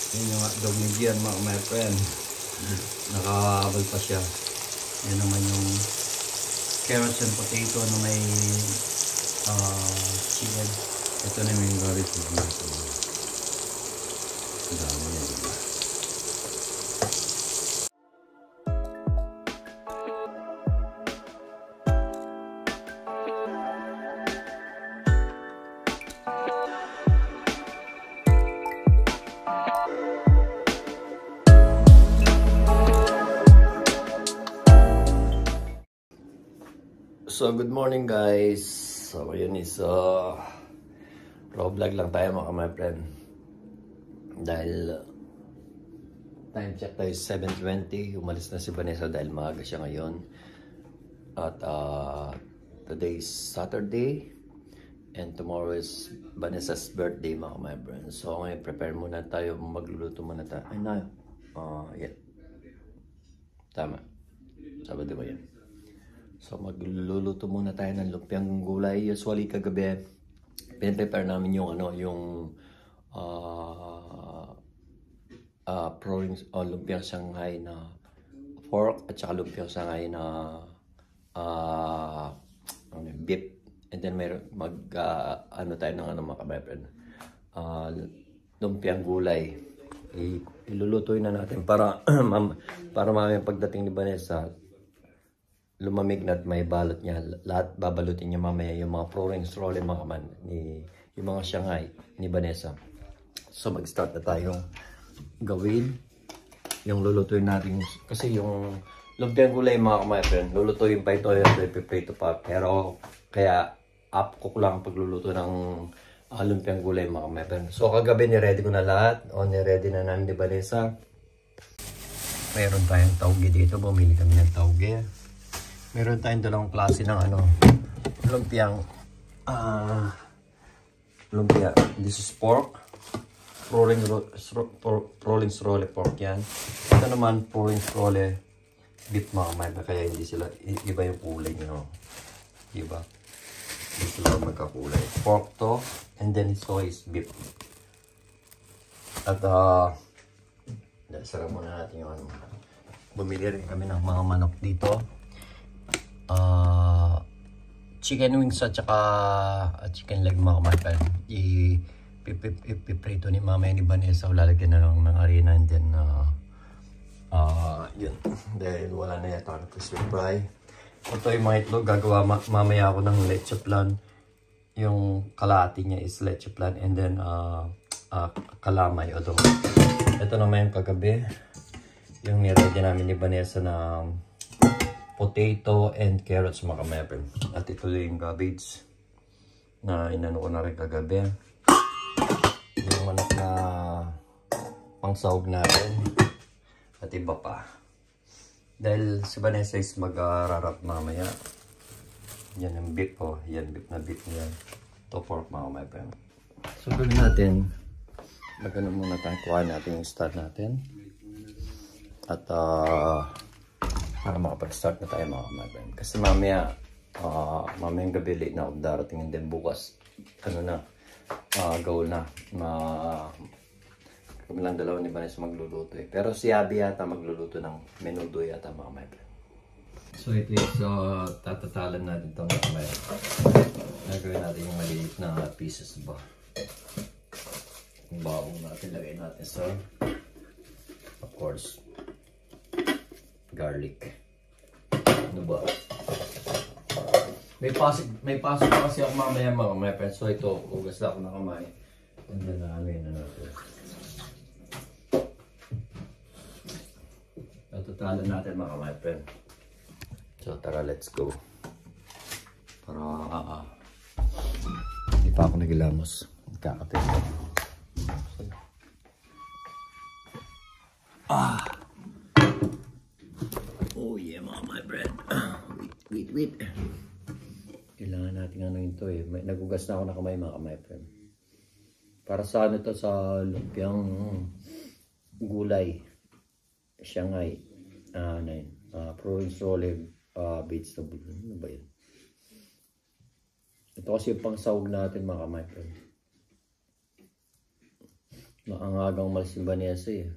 Yun yung hotdog ni Gian, my friend. Nakakabal pa siya. Yan naman yung carrots and potato na may chicken. Ito na yung garlic. Ang dami yan, diba? So good morning guys. So yun is raw vlog lang tayo my friend. Dahil time check tayo 7:20. Umalis na si Vanessa dahil maaga siya ngayon. At today is Saturday and tomorrow is Vanessa's birthday my friend. So ngayon prepare muna tayo, magluluto muna tayo. Ay na. Yeah. Tama. Sabado ba yan? So magluluto muna tayo ng lumpiang gulay. Usually kagabi pinaprepare namin yung yung lumpiang Shanghai na pork at saka lumpiang Shanghai na beef. And then may tayo ng mga friend. Lumpiang gulay. Ilulutuin na natin para mamaya pagdating ni Vanessa lumamig na at may balot niya. Lahat babalutin niya mamaya yung mga pro-rings roll yung mga Shanghai ni Vanessa. So mag-start na tayong gawin yung lulutuin natin. Kasi yung lumpiang gulay mga friend, lulutuin pa ito yung ipiprito pa. Pero kaya up-cook lang pagluluto ng lumpiang gulay mga friend. So kagabi ni-ready ko na lahat. Ni-ready na namin ni Vanessa. Mayroon tayong tauge dito. Bumili kami ng tauge. Meron tayong dalawang klase ng lumpiang lumpia. This is pork. Rollins rolle pork yan. Ito naman rollins rolle beef mga. Kaya hindi sila, iba yung kulay nyo. Diba? Hindi sila magkakulay. Pork to. And then ito is beef. At sarap muna natin yung bumili rin kami ng mga manok dito. Chicken wings at saka chicken leg mga kapatid. Ipiprito ni mamaya ni Vanessa. Lalagyan na lang ng harina and then yun. Dahil wala na yata ng crispy fry. Ito yung mga itlog. Gagawa mamaya ako ng leche plan. Yung kalahati niya is leche plan and then kalamay. Ito naman yung kagabi. Yung niready namin ni Vanessa na potato and carrots mga kamepin. At ito yung cabbage na inano ko na rin kagabi. Yung manok na pangsahog natin. At iba pa. Dahil si Vanessa is mag-rarap mamaya. Yan yung beef oh. Yan beef na beef niya. Ito pork mga kamepin. So gawin natin. Magano muna tayo. Kuha natin yung start natin. At para makapag-start na tayo mga friend. Kasi mamayang gabi late na ako darating and then bukas goal na kami lang dalawa ni Vanessa magluluto eh. Pero si Abby yata magluluto ng menudo yata mga friend. So ito is tatatalan natin itong mga nagawin natin yung maliit na pieces ba. Yung bawang natin lagay natin sa of course garlic. Ano ba? May pasok pa kasi ako mamaya mga friends. So ito, ugas na ako ng kamay. And then na natin. Natatalan natin mga friend. So tara, let's go. Para hindi pa ako nagilamos. Kakapit ko. Oh yeah my friend. Wait. Kailangan natin ito eh. Nagugas na ako ng kamay mga friend. Para sa to sa lumpiang gulay. Shanghai. Province roll vegetable. Ano ba yun? Ito kasi yung pangsahog natin mga friend. Maangagang umalis si Vanessa eh.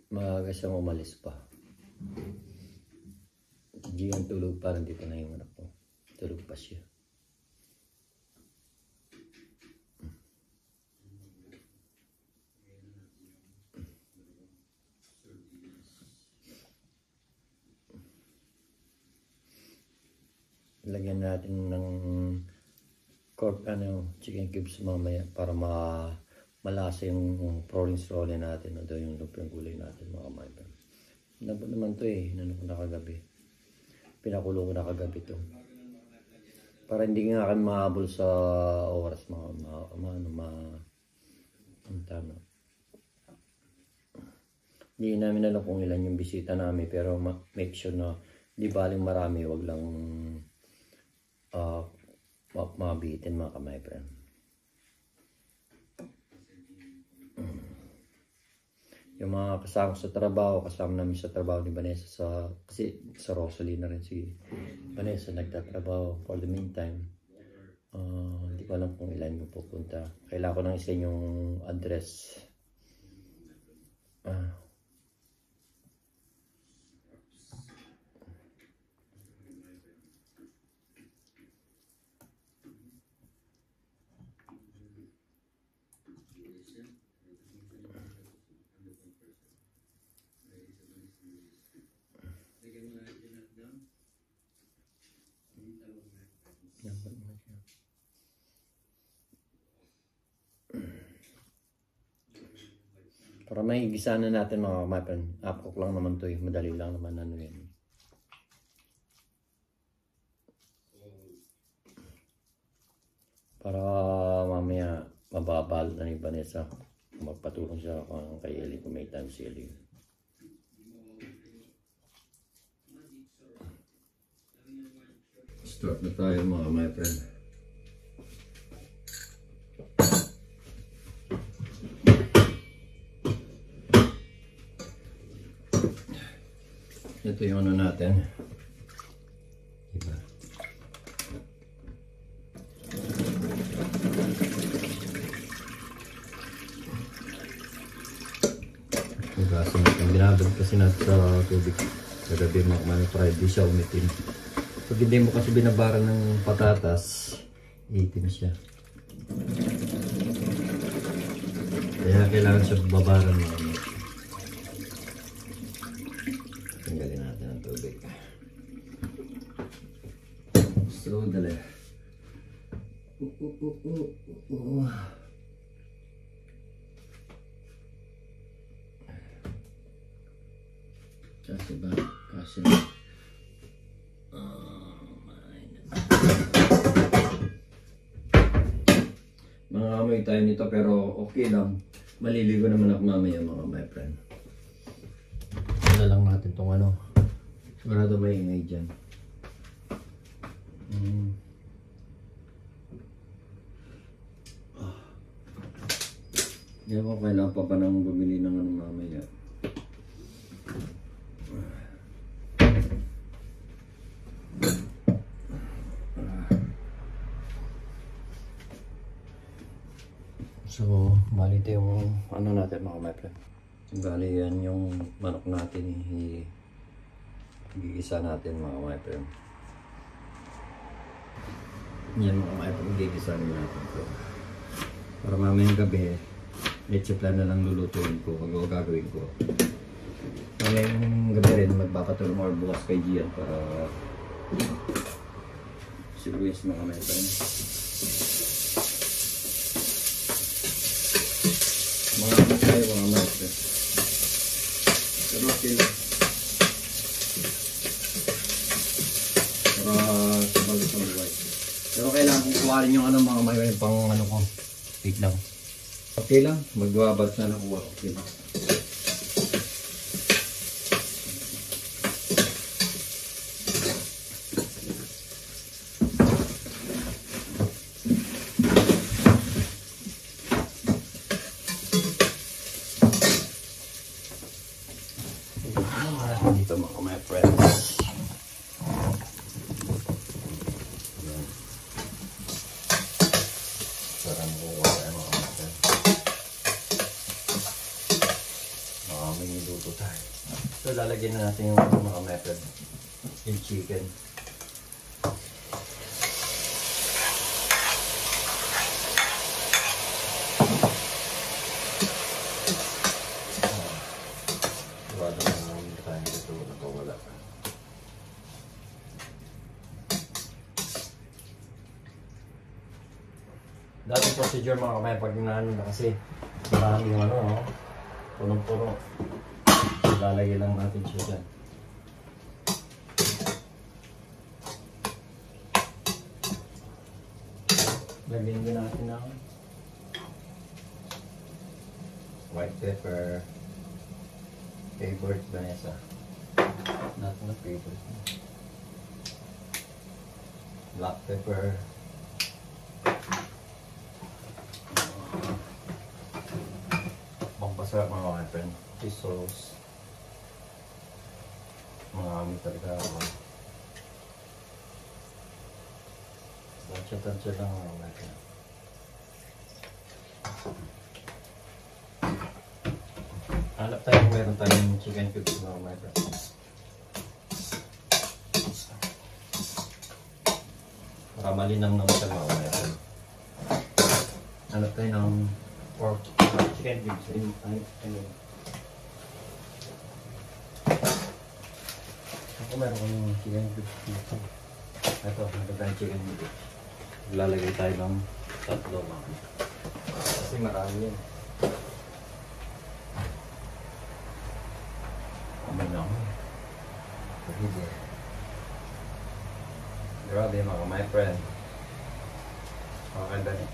Maaga siyang umalis pa. Gian tulog pa, nandito na yung anak ko. Tulog pa siya. Lagyan natin ng chicken cubes mamaya para malasa yung prawns roll natin. Ito yung lupyung gulay natin mga kaibigan. Nabot naman to eh, hinanap ko na kagabi. Pinakulo ko na kagabi to. Para hindi nga kami mahabol sa oras tama. Hindi namin alam kung ilan yung bisita namin pero make sure na di baling marami, wag lang mabitin mga kamay-friend. Yung mga kasama sa trabaho, kasama namin sa trabaho ni Vanessa kasi sa Rosalie na rin si Vanessa nagtatrabaho for the meantime. Hindi ko alam kung ilan yung pupunta. Kailangan ko nang isa yung address. Para may gisa na natin mga kamapan. Upcook lang naman to eh. Madali lang naman ano yan. Para mamaya mababal na ni Vanessa. Magpatulong siya kay Ellie kung may time si Ellie. Start na tayo mga my friend. Ito yung ano natin. Diba? Hugasan natin. Binabad kasi natin sa tubig. Kagabi mga fried, di siya umitin. Pag hindi mo kasi binabaran ng patatas, itim siya. Kaya kailangan siya babaran mo. Tanggalin natin ang tubig. So, dali. Kasi ba? Kasi mga amoy tayo nito pero okay lang. Maliligo naman ako mamaya mga my friend. Ano lang natin itong ano. Sigurado may ingay dyan. Hindi ako kailangan pa nang bumili ng ano mamaya. So, bali ito yung ano natin mga my friend. Bali yan yung manok natin. Gigisa natin mga my friend. Yan mga my friend, gigisa natin ito. Para mamayang gabi, leche plan na lang lulutuin ko. Gagawin ko. Mamayang gabi rin, magpapatulong or bukas kay Gian para sibuyas mga my friend. Mga tayo mga master. Pero okay lang. Para sabagay sa buhay. Pero kailangan kong kuharin yung ano mga master pang ano ko. Wait lang. Okay lang. Magbabat na lang kuha. Okay lang. Dito mga my friends. Bukuha tayo mga kapatid. May niluto tayo. So lalagyan na natin yung mga method. Yung chicken. Wala naman tayo dito na wala. Dating procedure mga kamay pag naano na kasi marami yung ano, punong-puno. Lalagay lang natin siya dyan. Lagyan din natin ng white pepper, favorite Vanessa. Not na favorite. Black pepper. Pampasarap mga friend. Fish sauce. Mga amin talaga ako. Tansya lang mga friend. Hanap tayo kung meron tayong chicken cubes mga friend. Para malinang naman siya mga friend. Hanap tayo ng pork chicken cubes. Ako meron kong chicken cubes dito. Ito, meron tayong chicken cubes. Lalagay tayo ng tatlo mga. Kasi marami yun. Amin na ako. Grabe mga my friend. Makakanda niya.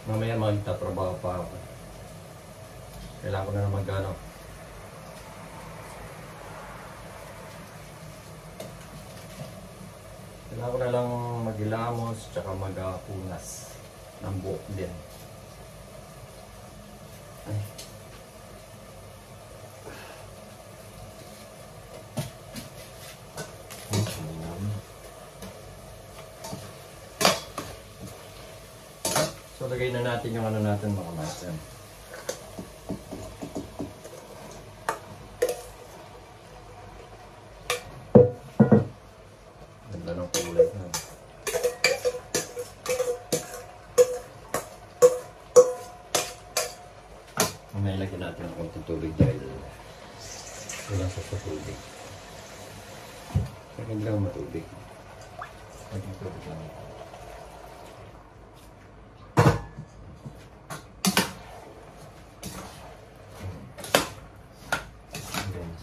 Mamaya magtatrabaho pa ako. Kailangan ko na mag-ano. Kailangan ko na lang maghilamos tsaka magpunas ng buhok din. Ay. So lagay na natin yung ano natin mga master. Ganda ng kulay na. May lagyan natin ng konting tubig dahil kulang sa tubig. Hindi lang matubig. Lagyan tubig lang.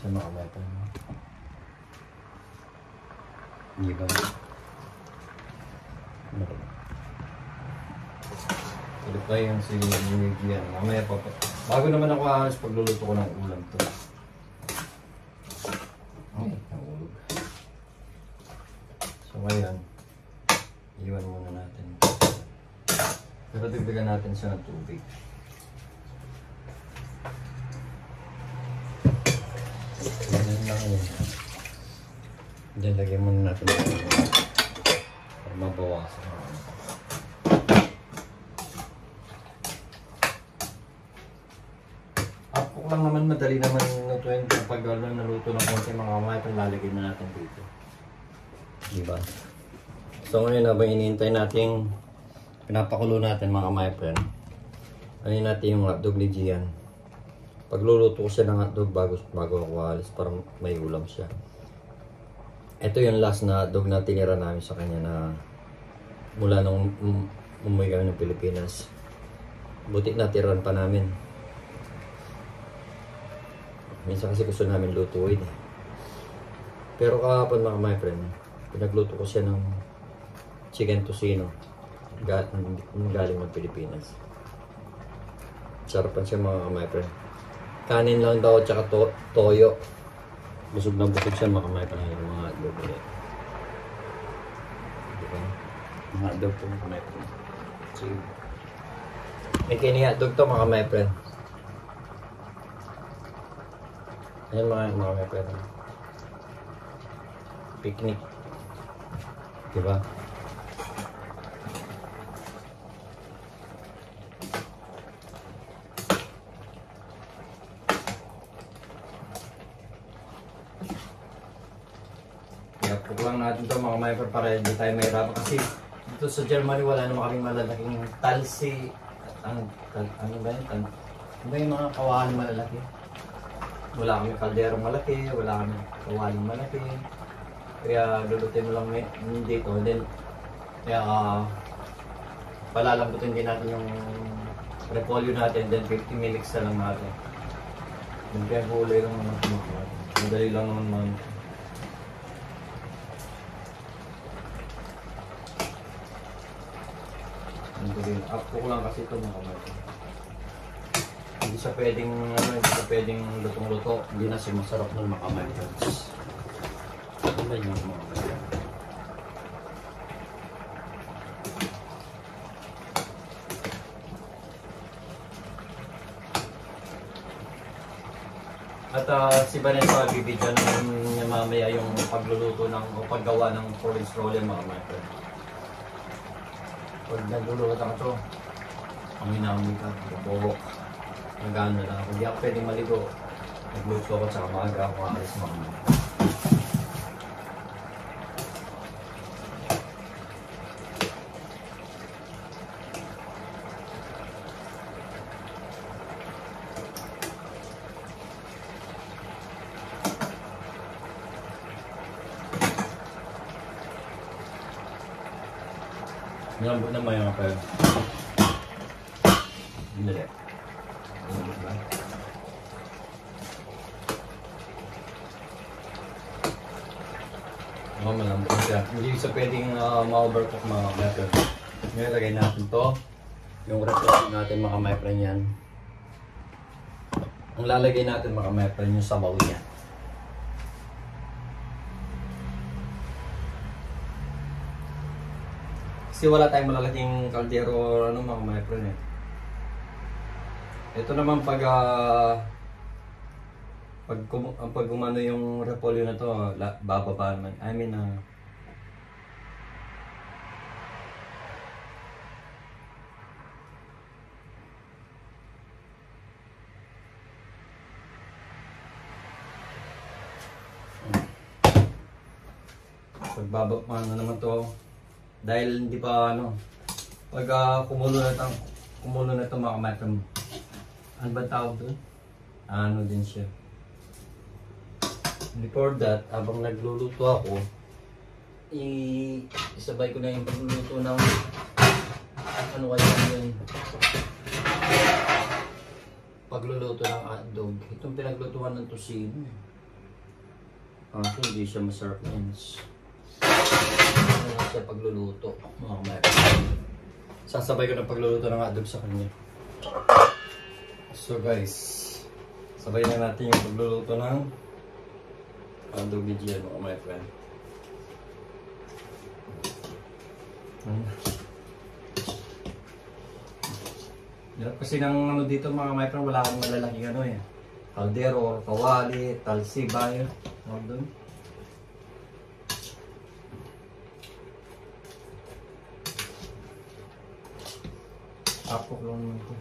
Sa mga mata mo. Hindi ba? Ulit tayo yung sinigyan. Mamaya pa. Bago naman ako ahas pagluluto ko ng ulam to. Ay, nahulog. So ngayon, iwan muna natin. Pero dagdagan natin siya ng tubig. Ganyan lang yun. Diyan lagyan muna natin para mabawasan. Ako lang naman, madali naman lutuin kapag naluto ng konti mga kamay, lalagay na natin dito. Diba? So ngayon habang iniintay natin, pinapakulo natin mga kamay friend. Ano natin yung hotdog ni Gian. Pagluluto ko siya ng hotdog bago ako alis para may ulam siya. Ito yung last na hotdog na tinira namin sa kanya na mula nung umuwi kami ng Pilipinas. Buti natiran pa namin. Minsan kasi gusto namin lutuin eh. Pero kahapon mga my friend, pinagluto ko siya ng chicken tocino galing ng Pilipinas. Sarapan siya mga my friend. Kanin lang daw tsaka toyo. Busog na busog siya makamay pa ng mga hotdog ulit. Diba? Mga hotdog po mga my friend. Sige. May kini-hotdog to mga my friend. Ayan mga my friend. Picnic. Diba? lang natin ito mga mayper para hindi tayo mahirapan. Kasi dito sa Germany wala naman kaming malalaking talsi. Ano ba yun? Ano ba yung mga kawahan malalaki? Wala kami kalderong malaki, wala kami kawaling malaki. Kaya lulutin mo lang dito. Then, kaya palalambutin din natin yung repolyo natin. Then 50 minutes na lang natin. Then kaya hulay lang naman kumakain. Madali lang naman. Up ko lang kasi ito mga kamay. Hindi siya pwedeng hindi siya pwedeng lutong-luto. Hindi na siya masarap ng mga kamay. Ano ba yung mga kamay? At si Vanessa bibigyan niya mamaya yung pagluluto ng o paggawa ng porridge roll mga kamay. Pag nagluluto ako ito, amin ka, bubok. Nagano na ako. Hindi ako pwedeng maligo. Nagluto ako tsaka maaga ako aalis mga kamay. Malambot naman yung kapag hindi. Malambot ba? Oo, malambot siya. Hindi siya pwedeng ma-overcook mga kapag. Ngayon lagay natin to. Yung reflection natin mga kapag yan. Ang lalagay natin mga kapag yung sabaw niya. Kasi wala tayong malalaking kaldero o ano mga maypren eh. Ito naman pag gumano yung repolyo na to, bababa naman. I mean pagbaba na naman to. Dahil hindi pa pag kumulo na ito mga kamatram. Ano ba tawag doon? Ano din siya. Before that, habang nagluluto ako, isabay ko na yung pagluluto ng ano kaya yun. Pagluluto ng hotdog. Itong pinaglutuan ng tosino. Hindi siya masarap yun. Ano siya pagluluto mga kamay. Sasabay ko ng pagluluto ng hotdog sa kanya. So guys, sabay na natin yung pagluluto ng hotdog ni Gian mga my friend. Hirap kasi ng dito mga my friend, wala akong malalaking kaldero, kawali, talsi, bayo. Doon. Apok lang naman ito.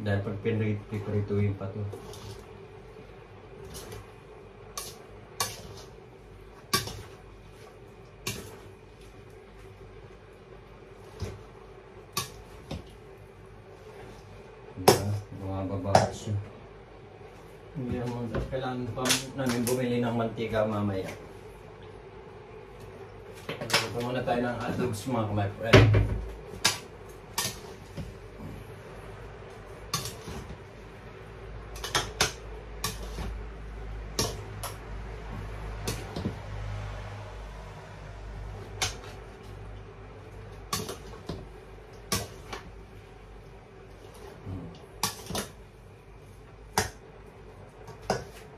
Dahil pag pinrituin pa ito. Bumababa siya. Hindi naman kailangan pa namin bumili ng mantika mamaya. Ito muna tayo ng hotdogs mga my friend.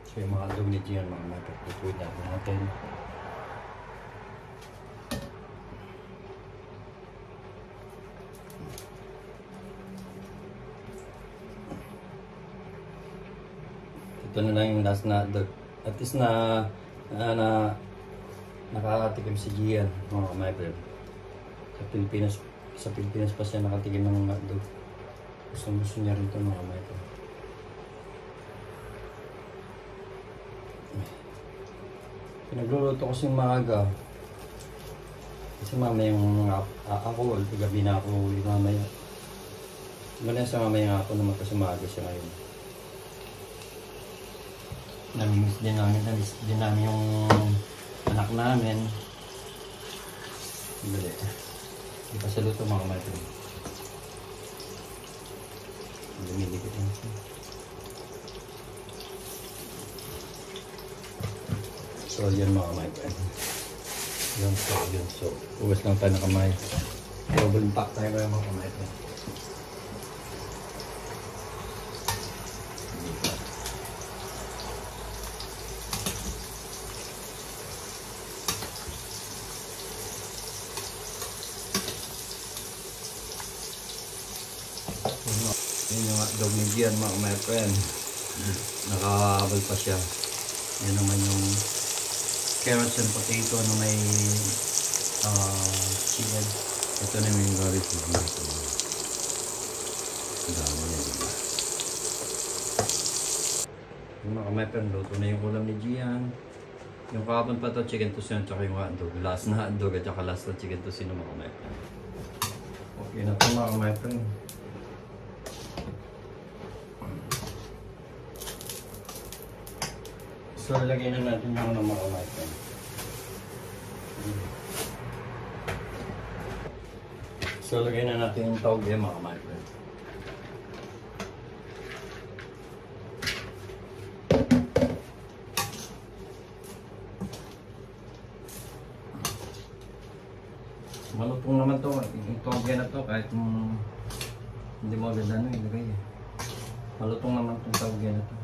So yung mga hotdog ni Gian mga magpapituin natin. Ito na lang yung last na hotdog. At least nakakatikim si Gian mga kamay. Sa Pilipinas pa siya nakatikim ng hotdog. Gusto niya rin ito mga kamay. Pinagluluto ko kasi maaga. Kasi mamayang ako, gabi na ako uwi mamaya. Muna sa mamaya ako naman kasi maaga siya ngayon. Namimiss din namin yung anak namin. Dali. Hindi pa sa luto mga kamay. Lumilipit lang siya. So yun mga kamay. Yun so. Uwas lang tayo na kamay. Double pack tayo mga kamay. Yun yung hotdog ni Gian mga friend. Nakakabal pa siya. Yan naman yung carrots and potato na may chicken. Ito naman yung garlic na dito. Dami na diba? Yung mga friend, luto na yung ulam ni Gian. Yung kahapon pa to chicken tocino at yung hotdog. Last na hotdog at saka last na chicken tocino mga friend. Okay na ito mga friend. So, lagay na natin yung mga friend. So, lagay na natin yung tawag yung mga friend. Malutong naman to. Yung tawag na to kahit hindi mo agad ilagay. Malutong naman itong tawag na to.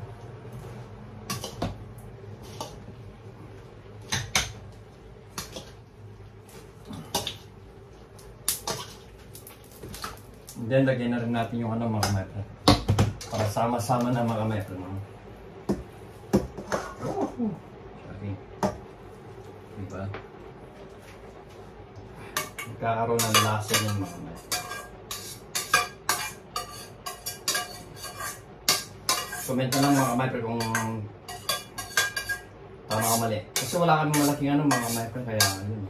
Then, lagyan na rin natin yung mga kamay. Para sama-sama na mga kamay. Okay. Diba? Nagkakaroon ng lasa yung mga kamay. Comment na lang mga kamay kung tama ka mali. Kasi wala kami malaking mga kamay. Kaya yun.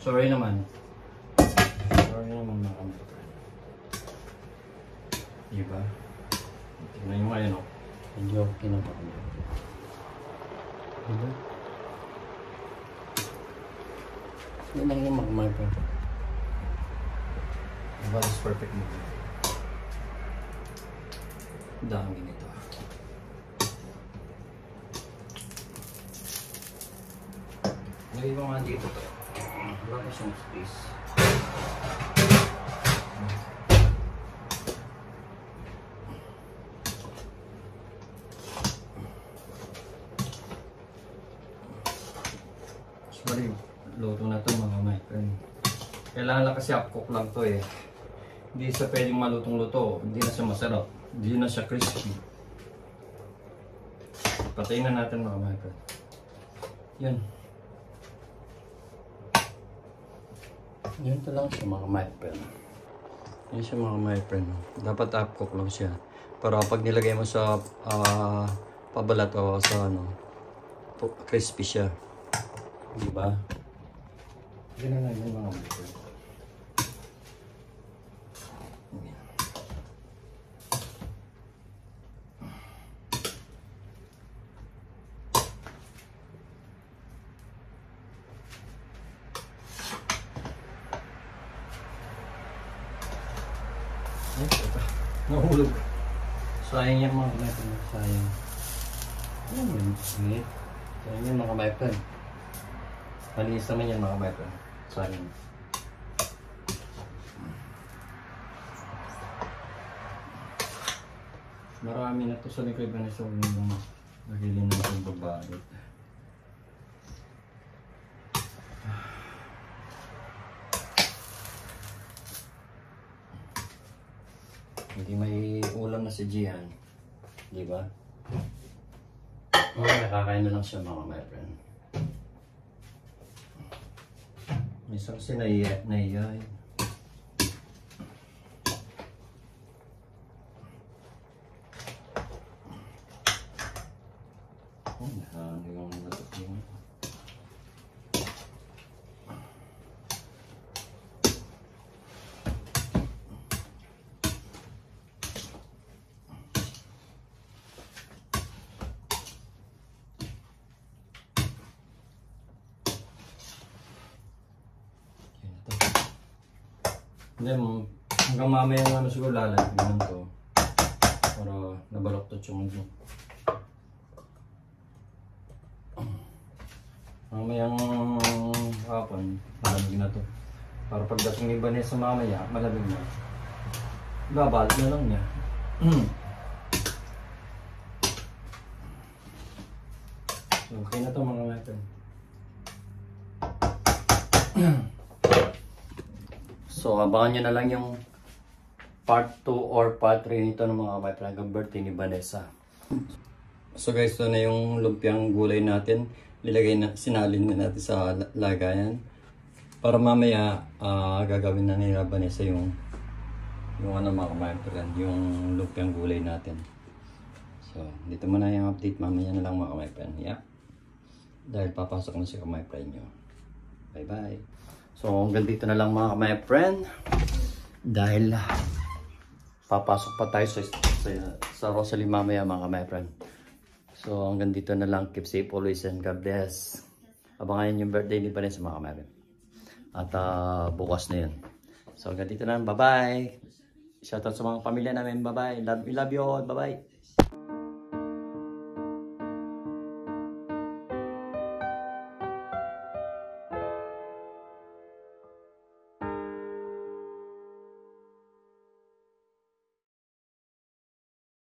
Sorry naman. Sorry naman mga kamay. Diba? Tingnan nyo ngayon, medyo kinabang. Diba? Yan lang yung magmay pa. Diba? It's perfect mo. Dami nito. Lagay ko nga dito to. Wala ko siyang space. Sorry, luto na ito mga friend. Kailangan lang kasi upcook lang to eh. Hindi siya pwedeng malutong-luto. Hindi na siya masarap. Hindi na siya crispy. Patayin na natin mga friend. Yan. Yan lang siya mga friend. Yan siya mga friend. Dapat upcook lang siya. Para pag nilagay mo sa pabalat o sa crispy siya. Diba? Yan na yung mga friend. Nahulog. Sayang yung mga friend. Sayang. Ano yun? Sayang yung mga friend. Malinis naman yan mga friend. Sayang. Marami na to sa likod na sa nagilin na itong babalot. Hindi may ulam na si Gian. Diba? Nakakain na lang siya mga friend. Minsan kasi naiya. Oh, ano yung natok yun? Then, hanggang mamaya yung siguro lalagyan to. Para nabaloktot yung ano. Mamayang hapon, malamig na to. Para pagdating ni Vanessa mamaya, malamig na. Babalot na lang niya. So, okay na to mga natin. So, abangan nyo na lang yung part 2 or part 3 nito ng mga kapatid birthday ni Vanessa. So guys, ito na yung lumpiang gulay natin. Sinalin na natin sa lagayan. Para mamaya, gagawin na nila Vanessa yung ano mga kapatid, yung lumpiang gulay natin. So, dito muna yung update. Mamaya na lang mga kapatid. Yeah. Dahil papasok na si kapatid nyo. Bye-bye. So, hanggang dito na lang mga kapatid. Dahil papasok pa tayo sa Rosalie mamaya mga kapatid. So, hanggang dito na lang. Keep safe always and God bless. Abangan yung birthday ni Vanessa mga kapatid. At bukas na yun. So, hanggang dito na lang. Bye-bye. Shoutout sa mga pamilya namin. Bye-bye. We love you all. Bye-bye.